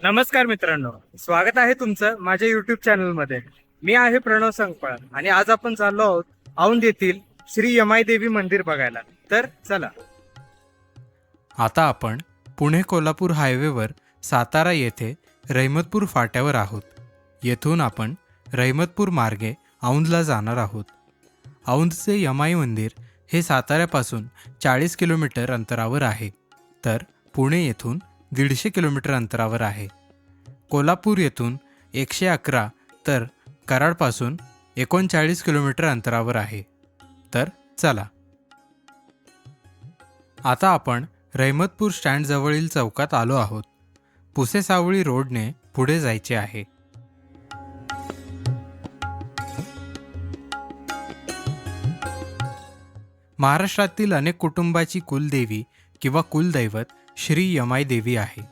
नमस्कार मित्रांनो, स्वागत आहे तुमचं माझ्या युट्यूब चॅनलमध्ये. मी आहे प्रणव संकपाळ आणि आज आपण चाललो आहोत औंध येथील श्री यमाई देवी मंदिर बघायला. तर चला. आता आपण पुणे कोल्हापूर हायवेवर सातारा येथे रहिमतपूर फाट्यावर आहोत. येथून आपण रहिमतपूर मार्गे औंधला जाणार आहोत. औंधचे यमाई मंदिर हे साताऱ्यापासून 40 किलोमीटर अंतरावर आहे, तर पुणे येथून 150 किलोमीटर अंतरावर आहे. कोल्हापूर येथून 111 तर कराडपासून 39 किलोमीटर अंतरावर आहे. तर चला. आता आपण रहिमतपूर स्टँडजवळील चौकात आलो आहोत. पुसेसावळी रोडने पुढे जायचे आहे. महाराष्ट्रातील अनेक कुटुंबाची कुलदेवी किंवा कुलदैवत श्री यमाई देवी आहे.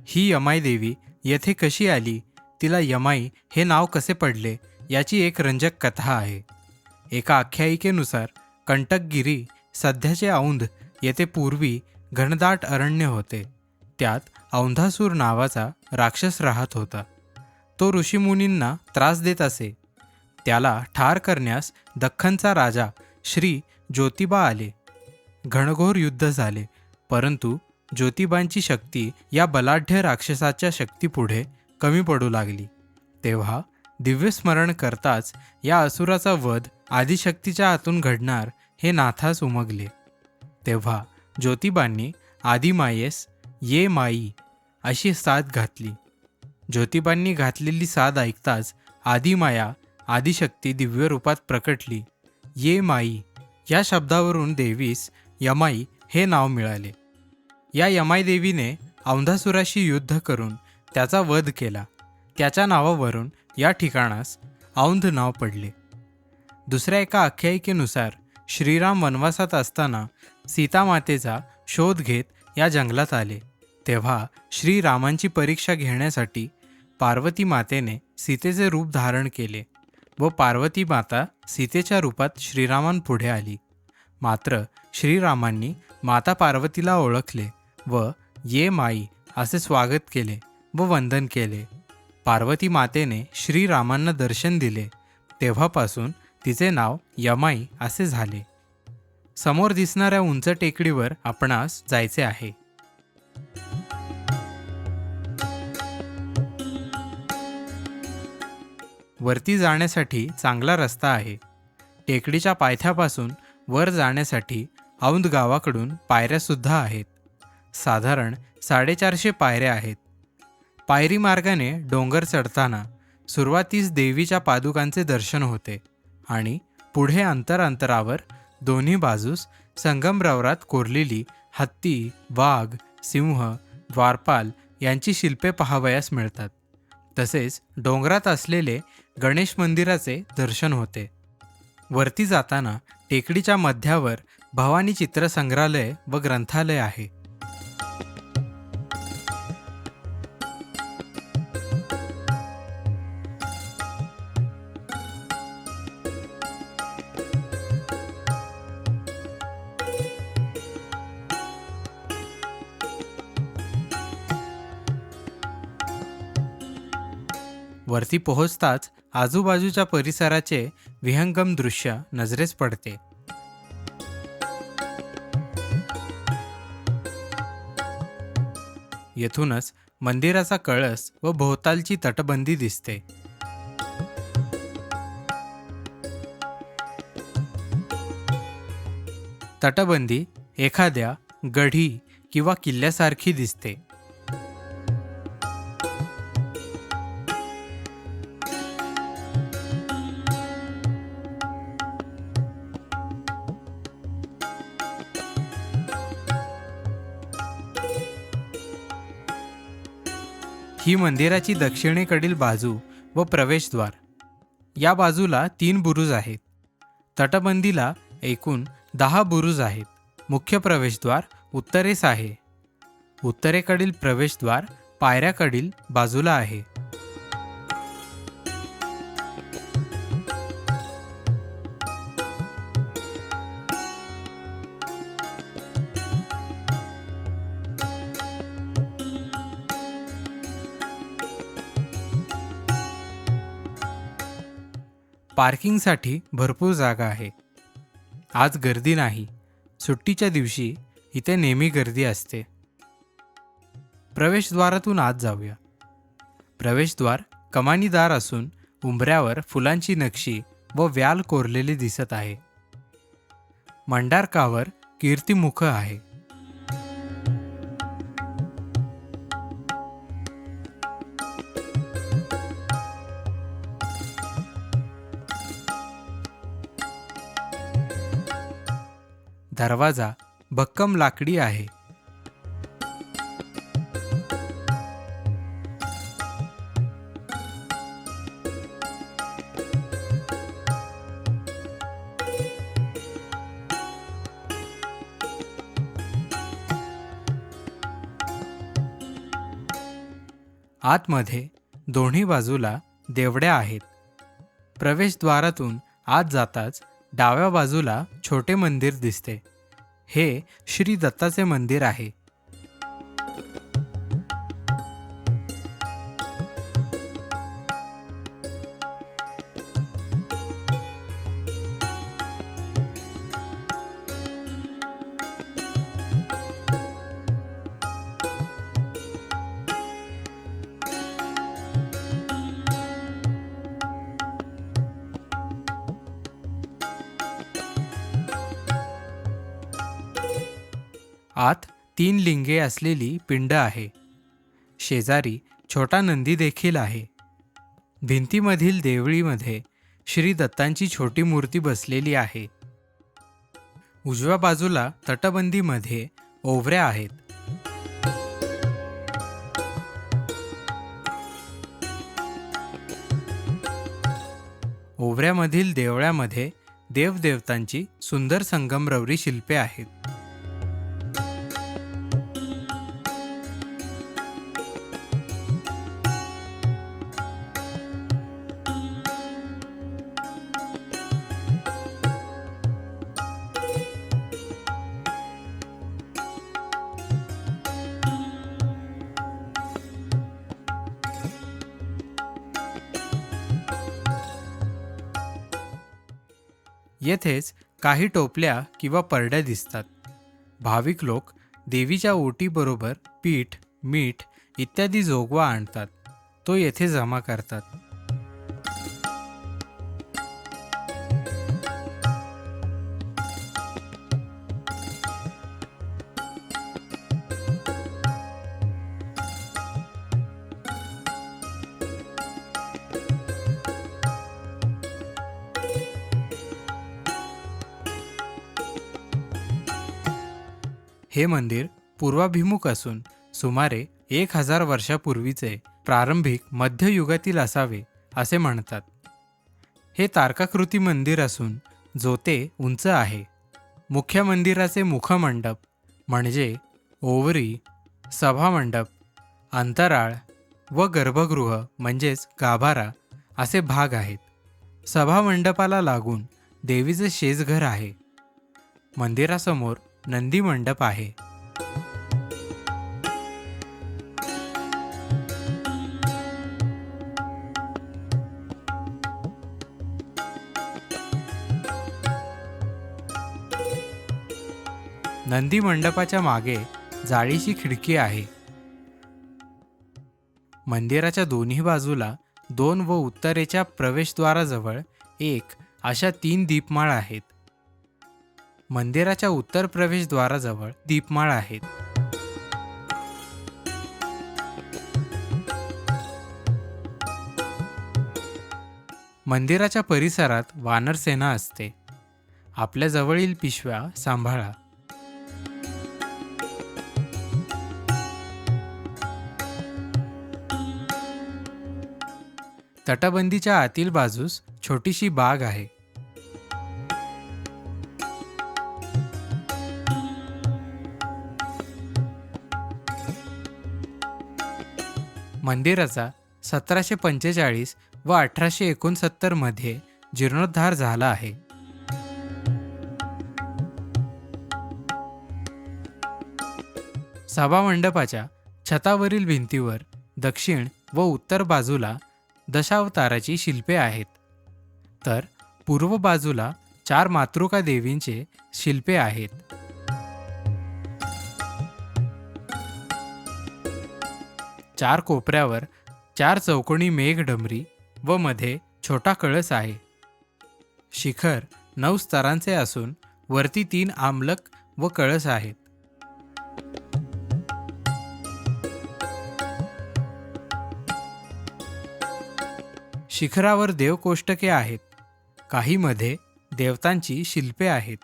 ही यमाई देवी येथे कशी आली, तिला यमाई हे नाव कसे पडले, याची एक रंजक कथा आहे. एका आख्यायिकेनुसार कंटकगिरी सध्याचे औंध येथे पूर्वी घनदाट अरण्य होते. त्यात औंधासूर नावाचा राक्षस राहत होता. तो ऋषीमुनींना त्रास देत असे. त्याला ठार करण्यास दख्खनचा राजा श्री ज्योतिबा आले. घनघोर युद्ध झाले, परंतु ज्योतिबांची शक्ती या बलाढ्य राक्षसाच्या शक्तीपुढे कमी पडू लागली. तेव्हा दिव्यस्मरण करताच या असुराचा वध आदिशक्तीच्या हातून घडणार हे नाथास उमगले. तेव्हा ज्योतिबांनी आदिमायेस ये माई अशी साद घातली. ज्योतिबांनी घातलेली साद ऐकताच आदिमाया आदिशक्ती दिव्य रूपात प्रकटली. ये माई या शब्दावरून देवीस यमाई हे नाव मिळाले. या यमाई देवीने औंधासुराशी युद्ध करून त्याचा वध केला. त्याच्या नावावरून या ठिकाणास औंध नाव पडले. दुसऱ्या एका आख्यायिकेनुसार श्रीराम वनवासात असताना सीतामातेचा शोध घेत या जंगलात आले. तेव्हा श्रीरामांची परीक्षा घेण्यासाठी पार्वती मातेने सीतेचे रूप धारण केले व पार्वती माता सीतेच्या रूपात श्रीरामांपुढे आली. मात्र श्रीरामांनी माता पार्वतीला ओळखले व ये माई असे स्वागत केले व वंदन केले. पार्वती मातेने श्रीरामांना दर्शन दिले. तेव्हापासून तिचे नाव यमाई असे झाले. समोर दिसणाऱ्या उंच टेकडीवर आपणास जायचे आहे. वरती जाण्यासाठी चांगला रस्ता आहे. टेकडीच्या पायथ्यापासून वर जाण्यासाठी औंध गावाकडून पायऱ्यासुद्धा आहेत. साधारण 450 पायऱ्या आहेत. पायरी मार्गाने डोंगर चढताना सुरुवातीस देवीच्या पादुकांचे दर्शन होते आणि पुढे अंतरावर दोन्ही बाजूस संगमरवरात कोरलेली हत्ती, वाघ, सिंह, द्वारपाल यांची शिल्पे पाहावयास मिळतात. तसेच डोंगरात असलेले गणेश मंदिराचे दर्शन होते. वरती जाताना टेकडीच्या मध्यावर भवानी चित्रसंग्रहालय व ग्रंथालय आहे. वरती पोहोचताच आजूबाजूच्या परिसराचे विहंगम दृश्य नजरेस पडते. येथूनच मंदिराचा कळस व भोवतालची तटबंदी दिसते. तटबंदी एखाद्या गढी किंवा किल्ल्यासारखी दिसते. ही मंदिराची दक्षिणेकडील बाजू व प्रवेशद्वार. या बाजूला 3 बुरुज आहेत. तटबंदीला एकूण 10 बुरुज आहेत. मुख्य प्रवेशद्वार उत्तरेस आहे. उत्तरेकडील प्रवेशद्वार पायऱ्याकडील बाजूला आहे. पार्किंगसाठी भरपूर जागा आहे. आज गर्दी नाही. सुट्टीच्या दिवशी इथे नेहमी गर्दी असते. प्रवेशद्वारातून आत जाऊया. प्रवेशद्वार कमानीदार असून उंबऱ्यावर फुलांची नक्षी व व्याल कोरलेली दिसत आहे. मंडारकावर कीर्तिमुख आहे. दरवाजा भक्कम लाकडी आहे. आतमध्ये दोन्ही बाजूला देवड्या आहेत. प्रवेशद्वारातून आत जाताच डाव्या बाजूला छोटे मंदिर दिसते. हे श्री दत्ताचे मंदिर आहे. आत 3 लिंगे असलेली पिंड आहे. शेजारी छोटा नंदी देखील आहे. भिंतीमधील देवळीमध्ये श्री दत्तांची छोटी मूर्ती बसलेली आहे. उजव्या बाजूला तटबंदीमध्ये ओवऱ्या आहेत. ओवऱ्यामधील देवळ्यामध्ये देवदेवतांची सुंदर संगमरवरी शिल्पे आहेत. येथेच काही टोपल्या किंवा परड्या दिसतात. भाविक लोक देवीच्या ओटीबरोबर पीठ, मीठ इत्यादी जोगवा आणतात. तो येथे जमा करतात. हे मंदिर पूर्वाभिमुख असून सुमारे 1000 वर्षापूर्वीचे प्रारंभिक मध्ययुगातील असावे असे म्हणतात. हे तारकाकृती मंदिर असून जोते उंच आहे. मुख्य मंदिराचे मुखमंडप म्हणजे ओवरी, सभामंडप, अंतराळ व गर्भगृह म्हणजेच गाभारा असे भाग आहेत. सभामंडपाला लागून देवीचे शेजघर आहे. मंदिरासमोर नंदी मंडप आहे. नंदी मंडपाच्या मागे जाळीची खिडकी आहे. मंदिराच्या दोन्ही बाजूला 2 व उत्तरेच्या प्रवेशद्वाराजवळ 1 अशा 3 दीपमाळ आहेत. मंदिराच्या उत्तर प्रवेशद्वाराजवळ दीपमाळ आहेत. मंदिराच्या परिसरात वानरसेना असते. आपल्या जवळील पिशव्या सांभाळा. तटबंदीच्या आतील बाजूस छोटीशी बाग आहे. मंदिराचा 1745 व 1869 मध्ये जीर्णोद्धार झाला आहे. सभामंडपाच्या छतावरील भिंतीवर दक्षिण व उत्तर बाजूला दशावताराची शिल्पे आहेत. तर पूर्व बाजूला 4 मातृका देवींचे शिल्पे आहेत. चार कोपऱ्यावर 4 चौकोनी मेघडंबरी व मध्ये छोटा कळस आहे. शिखर 9 स्तरांचे असून वरती 3 आमलक व कळस आहेत. शिखरावर देवकोष्टके आहेत. काही मध्ये देवतांची शिल्पे आहेत.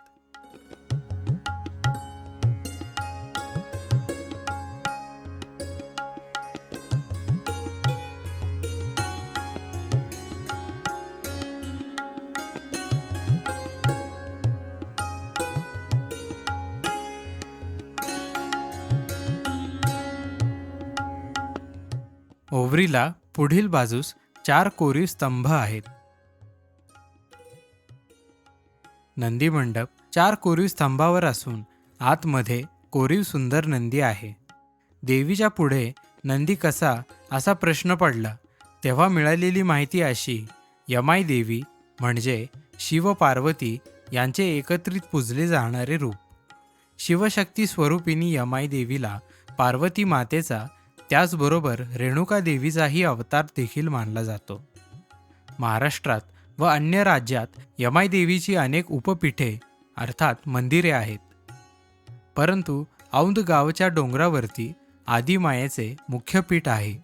ओवरीला पुढील बाजूस 4 कोरीव स्तंभ आहेत. नंदी मंडप 4 कोरीव स्तंभावर असून आतमध्ये कोरीव सुंदर नंदी आहे. देवीच्या पुढे नंदी कसा असा प्रश्न पडला तेव्हा मिळालेली माहिती अशी, यमाई देवी म्हणजे शिव पार्वती यांचे एकत्रित पूजले जाणारे रूप. शिवशक्ती स्वरूपिणी यमाई देवीला पार्वती मातेचा त्याचबरोबर रेणुका देवीचाही अवतार देखील मानला जातो. महाराष्ट्रात व अन्य राज्यात यमाई देवीची अनेक उपपीठे अर्थात मंदिरे आहेत. परंतु औंध गावच्या डोंगरावरती आदिमायेचे मुख्य पीठ आहे.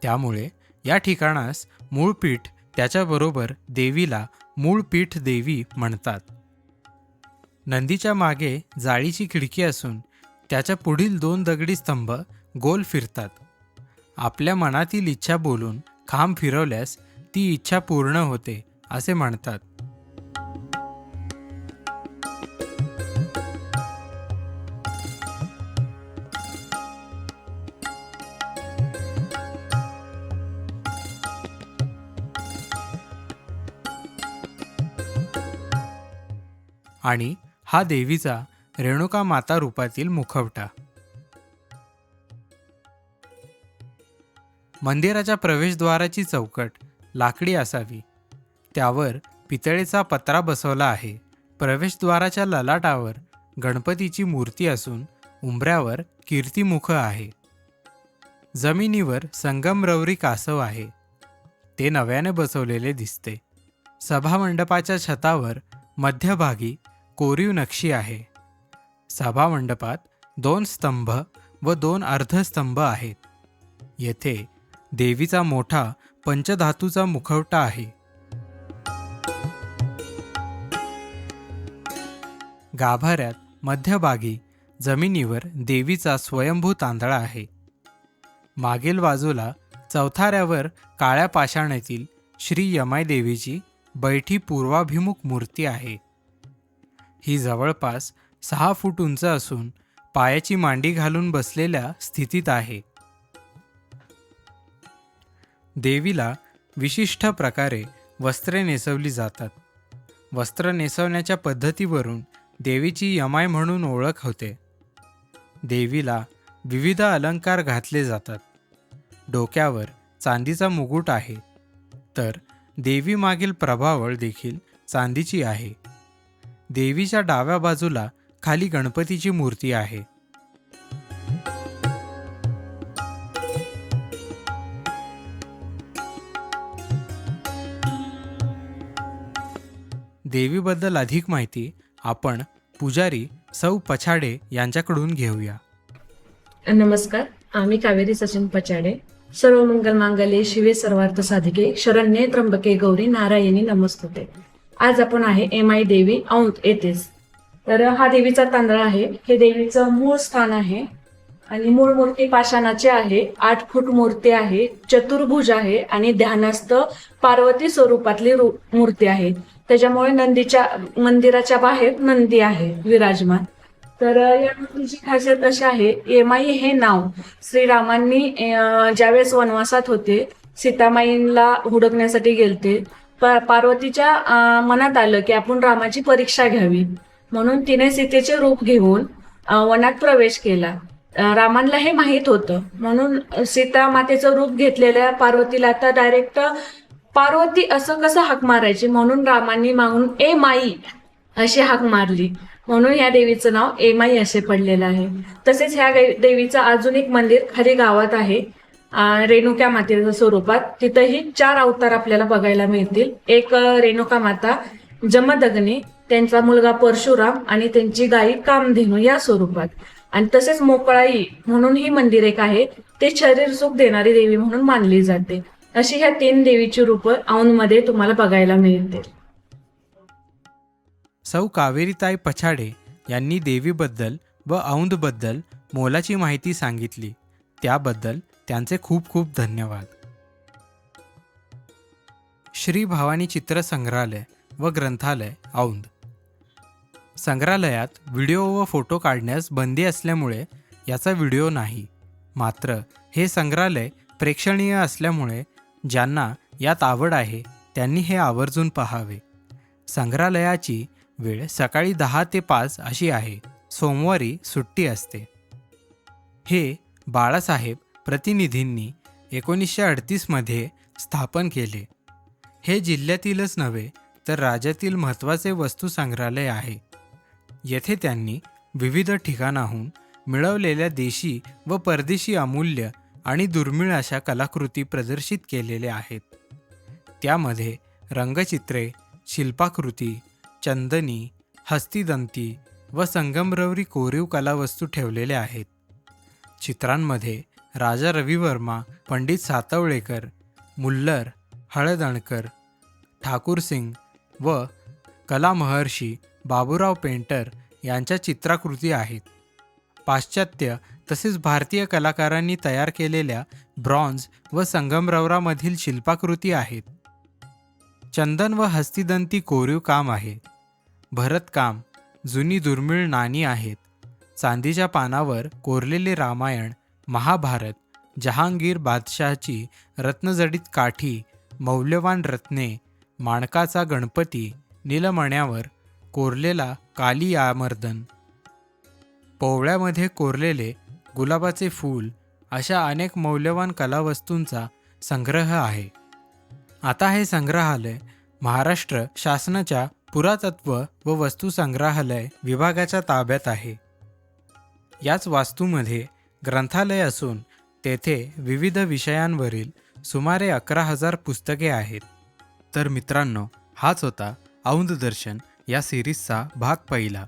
त्यामुळे या ठिकाणास मूळ पीठ त्याच्याबरोबर देवीला मूळ पीठ देवी म्हणतात. नंदीच्या मागे जाळीची खिडकी असून त्याच्या पुढील 2 दगडी स्तंभ गोल फिरतात. आपल्या मनातील इच्छा बोलून खांब फिरवल्यास ती इच्छा पूर्ण होते असे म्हणतात. आणि हा देवीचा रेणुका माता रूपातील मुखवटा. मंदिराच्या प्रवेशद्वाराची चौकट लाकडी असावी. त्यावर पितळेचा पत्रा बसवला आहे. प्रवेशद्वाराच्या ललाटावर गणपतीची मूर्ती असून उंबऱ्यावर कीर्तिमुख आहे. जमिनीवर संगमरवरी कासव आहे. ते नव्याने बसवलेले दिसते. सभामंडपाच्या छतावर मध्यभागी कोरीव नक्षी आहे. सभामंडपात 2 स्तंभ व 2 अर्धस्तंभ आहेत. येथे देवीचा मोठा पंचधातूचा मुखवटा आहे. गाभाऱ्यात मध्यभागी जमिनीवर देवीचा स्वयंभू तांदळा आहे. मागील बाजूला चौथाऱ्यावर काळ्या पाषाणातील श्री यमाई देवीची बैठी पूर्वाभिमुख मूर्ती आहे. ही जवळपास 6 फूट उंच असून पायाची मांडी घालून बसलेल्या स्थितीत आहे. देवीला विशिष्ट प्रकारे वस्त्रे नेसवली जातात. वस्त्र नेसवण्याच्या पद्धतीवरून देवीची यमाई म्हणून ओळख होते. देवीला विविध अलंकार घातले जातात. डोक्यावर चांदीचा मुकुट आहे. तर देवी मागील प्रभावळ देखील चांदीची आहे. देवीच्या डाव्या बाजूला खाली गणपतीची मूर्ती आहे. देवीबद्दल अधिक माहिती आपण पुजारी सौ पछाडे यांच्याकडून घेऊया. नमस्कार, आम्ही कावेरी सचिन पचाडे. सर्व मंगल मांगल्ये शिवे सर्वार्थ साधिके शरण्ये त्र्यंबके गौरी नारायणी नमस्तुते. आज आपण आहे यमाई देवी औंध येथेच. तर हा देवीचा तांदळा आहे. हे देवीचं मूळ स्थान आहे आणि मूळ मूर्ती पाषाणाची आहे. 8 फूट मूर्ती आहे. चतुर्भुज आहे आणि ध्यानस्थ पार्वती स्वरूपातली मूर्ती आहे. त्याच्यामुळे मंदिराच्या बाहेर नंदी आहे विराजमान. तर या मूर्तीची खासियत अशी आहे, यमाई हे नाव श्रीरामांनी ज्यावेळेस वनवासात होते, सीतामाईला हुडकण्यासाठी गेलते. पार्वतीच्या मनात आलं की आपण रामाची परीक्षा घ्यावी, म्हणून तिने सीतेचे रूप घेऊन वनात प्रवेश केला. रामांना हे माहीत होतं, म्हणून सीता मातेचं रूप घेतलेल्या पार्वतीला आता डायरेक्ट पार्वती असं कसं हाक मारायची म्हणून रामांनी मागून ए माई अशी हाक मारली, म्हणून या देवीचं नाव एमाई असे पडलेलं आहे. तसेच ह्या देवीचं अजून एक मंदिर खाली गावात आहे, रेणुका मातेच्या स्वरूपात. तिथंही 4 अवतार आपल्याला बघायला मिळतील. एक रेणुका माता, जमदग्नी, त्यांचा मुलगा परशुराम आणि त्यांची गाई कामधेनू या स्वरूपात. आणि तसेच मोकळाई म्हणून ही मंदिर एक आहे, ते शरीर सुख देणारी देवी म्हणून मानली जाते. अशी ह्या 3 देवीची रूपं औंधमध्ये तुम्हाला बघायला मिळते. सौ कावेरीताई पछाडे यांनी देवीबद्दल व औंधबद्दल मोलाची माहिती सांगितली, त्याबद्दल त्यांचे खूप खूप धन्यवाद. श्री भवानी चित्र संग्रहालय व ग्रंथालय औंध. संग्रहालयात व्हिडिओ व फोटो काढण्यास बंदी असल्यामुळे याचा व्हिडिओ नाही. मात्र हे संग्रहालय प्रेक्षणीय असल्यामुळे ज्यांना यात आवड आहे त्यांनी हे आवर्जून पाहावे. संग्रहालयाची वेळ सकाळी 10 ते 5 अशी आहे. सोमवारी सुट्टी असते. हे बाळासाहेब प्रतिनिधींनी 1938 मध्ये स्थापन केले. हे जिल्ह्यातीलच नव्हे तर राज्यातील महत्त्वाचे वस्तू संग्रहालय आहे. येथे त्यांनी विविध ठिकाणाहून मिळवलेल्या देशी व परदेशी अमूल्य आणि दुर्मिळ अशा कलाकृती प्रदर्शित केलेल्या आहेत. त्यामध्ये रंगचित्रे, शिल्पाकृती, चंदनी, हस्तिदंती व संगमरवरी कोरीव कलावस्तू ठेवलेल्या आहेत. चित्रांमध्ये राजा रविवर्मा, पंडित सातवळेकर, मुल्लर, हळदणकर, ठाकूरसिंग व कलामहर्षी बाबूराव पेंटर यांच्या चित्राकृती आहेत. पाश्चात्य तसेच भारतीय कलाकारांनी तयार केलेल्या ब्रॉन्झ व संगमरवरामधील शिल्पाकृती आहेत. चंदन व हस्तिदंती कोरीव काम आहे. भरतकाम, जुनी दुर्मिळ नाणी आहेत. चांदीच्या पानावर कोरलेले रामायण, महाभारत, जहांगीर बादशाहची रत्नजडित काठी, मौल्यवान रत्ने, माणकाचा गणपती, नीलमण्यावर कोरलेला काली आमर्दन, पोवळ्यामध्ये कोरलेले गुलाबाचे फूल अशा अनेक मौल्यवान कलावस्तूंचा संग्रह आहे. आता हे संग्रहालय महाराष्ट्र शासनाच्या पुरातत्व व वस्तू संग्रहालय विभागाच्या ताब्यात आहे. याच वास्तूमध्ये ग्रंथालय असून तेथे विविध विषयांवरील सुमारे 11,000 पुस्तके आहेत. तर मित्रांनो, हाच होता औंध दर्शन या सिरीजचा भाग पहिला.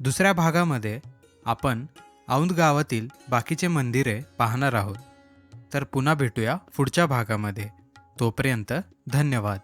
दुसऱ्या भागामध्ये आपण औंध गावातील बाकीचे मंदिरे पाहणार आहोत. तर पुन्हा भेटूया पुढच्या भागामध्ये. तोपर्यंत धन्यवाद.